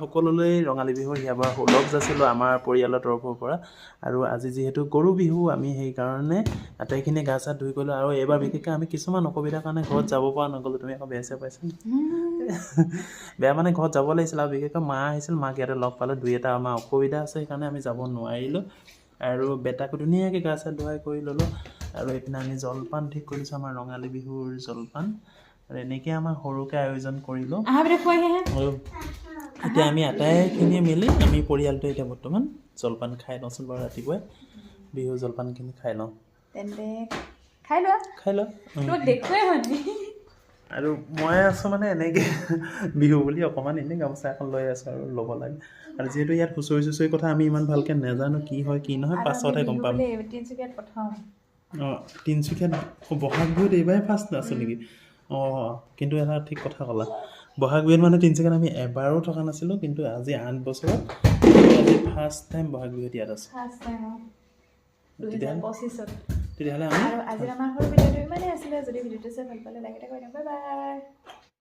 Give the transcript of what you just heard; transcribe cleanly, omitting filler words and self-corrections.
সকলোলৈ ৰঙালী বিহুৰ হিয়াবাৰ লগ যাচিলোঁ আমাৰ পৰিয়ালৰ তৰফৰ পৰা আৰু আজি যিহেতু গৰু বিহু আমি সেইকাৰণে আটাইখিনি গা চা ধুই গ'লোঁ আৰু এইবাৰ বিশেষকৈ আমি কিছুমান অসুবিধাৰ কাৰণে ঘৰত যাব পৰা নগ'লোঁ তুমি আকৌ বেয়া চেয়া পাইছা বেয়া মানে ঘৰত যাব লাগিছিল আৰু বিশেষকৈ মা আহিছিল মাক ইয়াতে লগ পালোঁ দুই এটা আমাৰ অসুবিধা আছে সেইকাৰণে আমি যাব নোৱাৰিলোঁ আৰু বেটাকো ধুনীয়াকৈ গা চা ধুৱাই কৰি ল'লোঁ আৰু এইপিনে আমি জলপান ঠিক কৰিছোঁ আমাৰ ৰঙালী বিহুৰ জলপান আৰু এনেকৈ আমাৰ সৰুকৈ আয়োজন কৰিলোঁ আৰু এতিয়া আমি আটাইখিনিয়ে মিলি আমি পৰিয়ালটো এতিয়া বৰ্তমান জলপান খাই লওঁচোন বাৰু ৰাতিপুৱাই বিহু জলপানখিনি খাই লওঁ তেন্তে খাই লোৱা আৰু মই আছোঁ মানে এনেকৈ বিহু বুলি অকণমান এনেই গামোচা এখন লৈ আছোঁ আৰু ল'ব লাগে আৰু যিহেতু ইয়াত হুঁচৰি চুঁচৰি কথা আমি ইমান ভালকৈ নাজানো কি হয় কি নহয় পাছতহে গম পাম অঁ তিনিচুকীয়াত বহাগ বিহুত এইবাৰে ফাৰ্ষ্ট আছোঁ নেকি অঁ কিন্তু এটা ঠিক কথা ক'লা বহাগ বিহুত মানে তিনিচুকীয়াত আমি এবাৰো থকা নাছিলোঁ কিন্তু আজি 8 বছৰত আজি ফাৰ্ষ্ট টাইম বহাগ বিহুত ইয়াত আছোঁ তেতিয়াহ'লে আজি আমাৰ সৰু ভিডিঅ'টো ইমানেই আছিলে যদি ভিডিঅ'টো চাই ভাল পালে লাইক এটা কৰি দিম বাই বাই